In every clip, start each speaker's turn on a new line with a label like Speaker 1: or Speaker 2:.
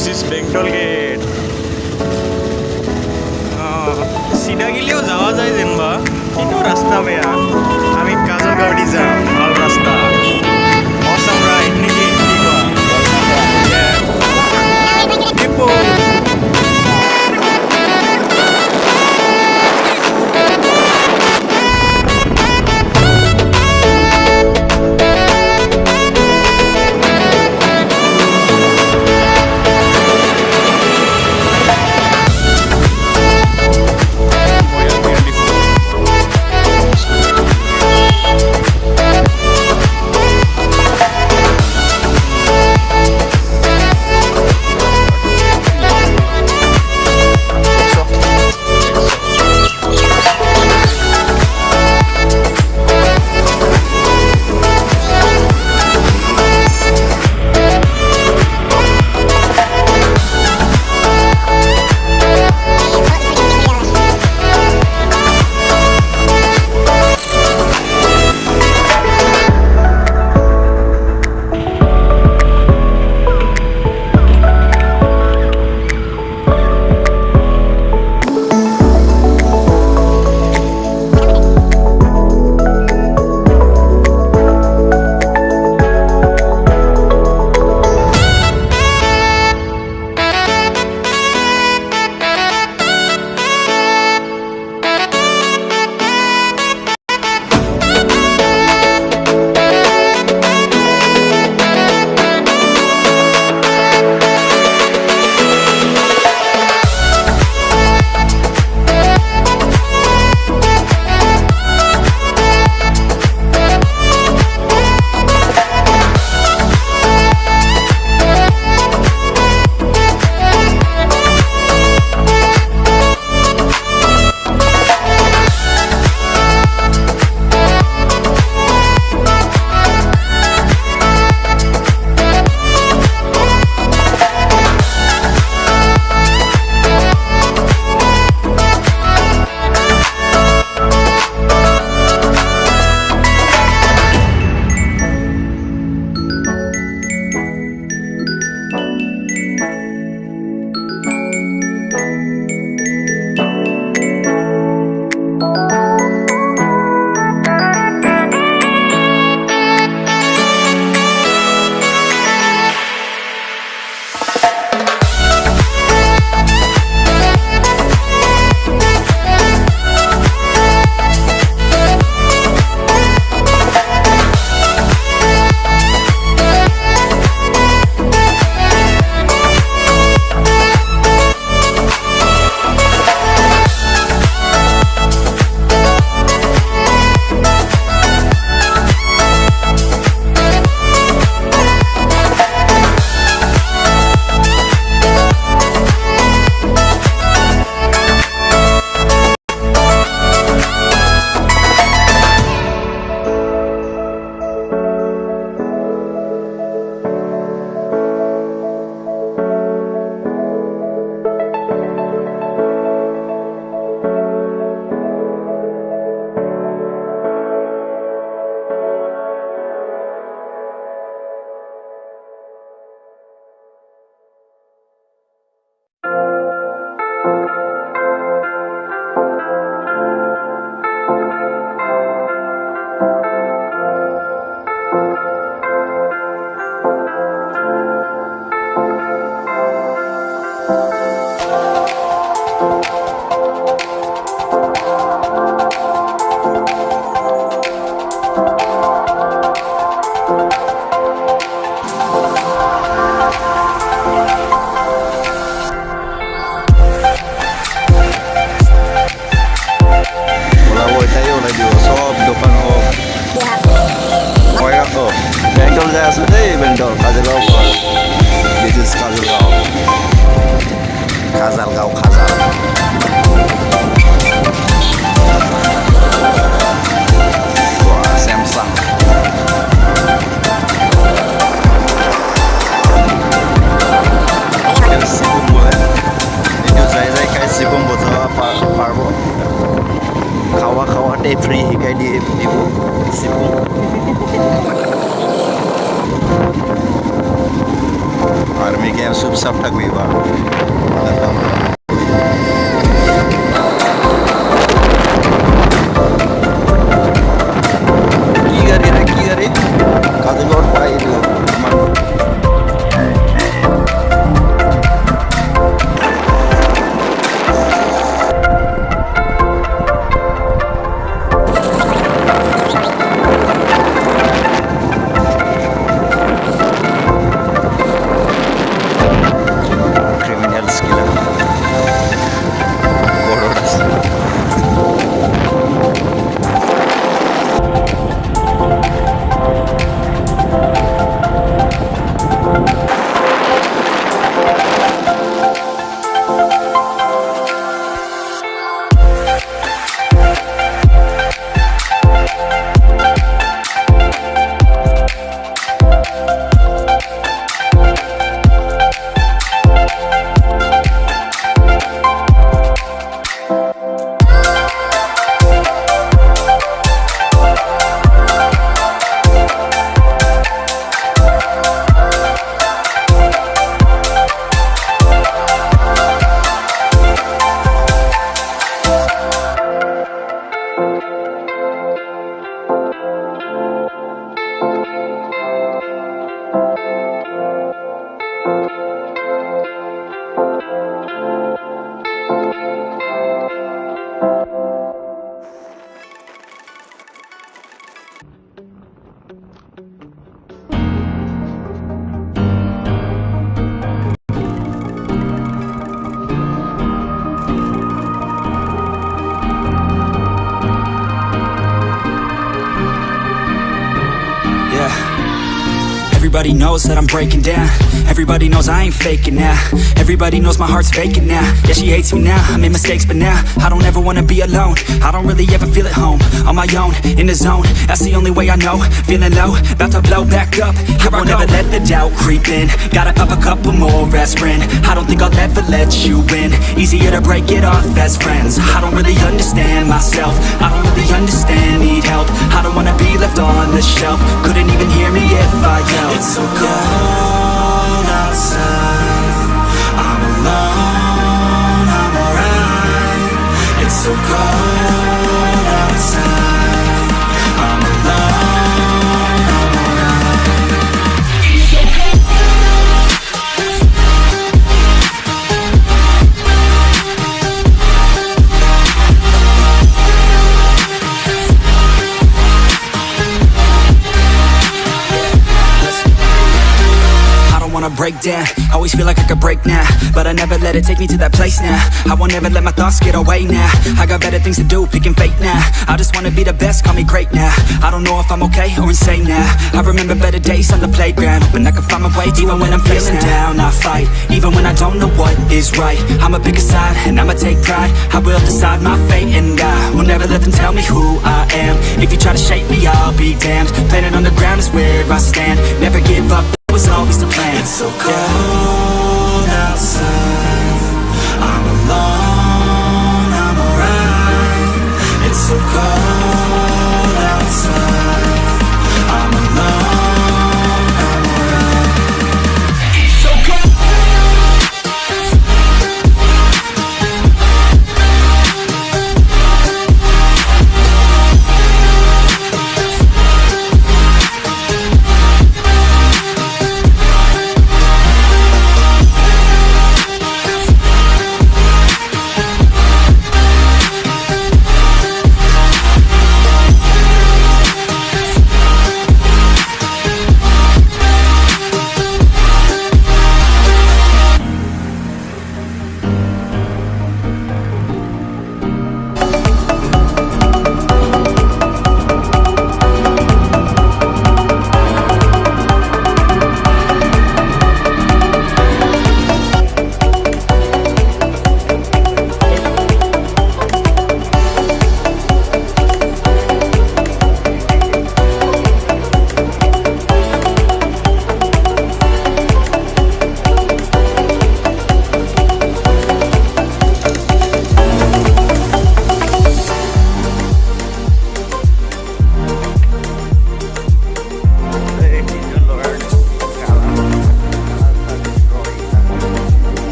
Speaker 1: This is Bengal gate. সিধা গেলেও যাওয়া যায় যেনবা, কিন্তু রাস্তা বেয়া। আমি কাজল গাঁৱদি যাম, ভাল ৰাস্তা। অসম ৰাইড নেকি, কি কোৱা? ডিপো।
Speaker 2: আর চুপচাপ থাকবি বা কি গাড়ি রে কি গাড়ি কাজে লোড পাই আমার
Speaker 3: Everybody knows that I'm breaking down. Everybody knows I ain't faking now. Everybody knows my heart's vacant now. Yeah, she hates me now, I made mistakes but now I don't ever wanna be alone. I don't really ever feel at home. On my own, in the zone, that's the only way I know. Feeling low, about to blow back up. I won't ever let the doubt creep in. Gotta pop a couple more aspirin. I don't think I'll ever let you in. Easier to break it off as friends. I don't really understand myself. I don't really understand, need help. I don't wanna be left on the shelf. Couldn't even hear me if I yelled. It's so cold outside. I'm alone, I'm alright. It's so cold outside. I'm alone, I'm alright. It's so cold. Break down, always feel like I could break now, but I never let it take me to that place now. I won't ever let my thoughts get away now. I got better things to do, picking fate now. I just wanna be the best, call me great now. I don't know if I'm okay or insane now. I remember better days on the playground, hoping I can find my way. Even when I'm feeling down, I fight. Even when I don't know what is right, I'ma pick a side and I'ma take pride. I will decide my fate and I will never let them tell me who I am. If you try to shape me, I'll be damned. Planet on the ground is where I stand. Never give up, that was always the plan. It's so cold outside. I'm alone, I'm alright. It's so cold outside. I'm alone, I'm alright. It's so cold.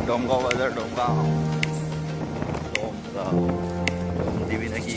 Speaker 2: Domgaon Bazar, Domgaon. Domgaon. দিবি নাকি?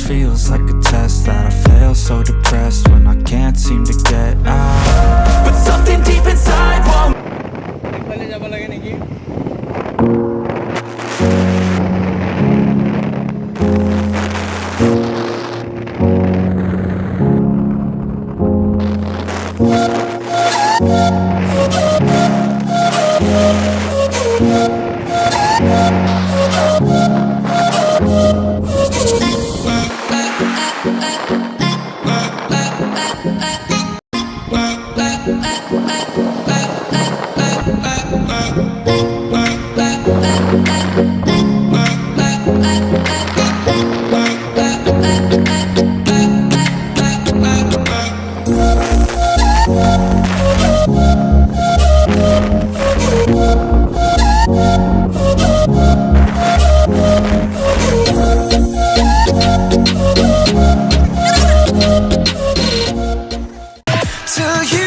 Speaker 4: feels like a test that I fail. So depressed when I can't seem to get out. But something deep inside won't.
Speaker 1: একবারে যাব লাগে নাকি
Speaker 4: Till you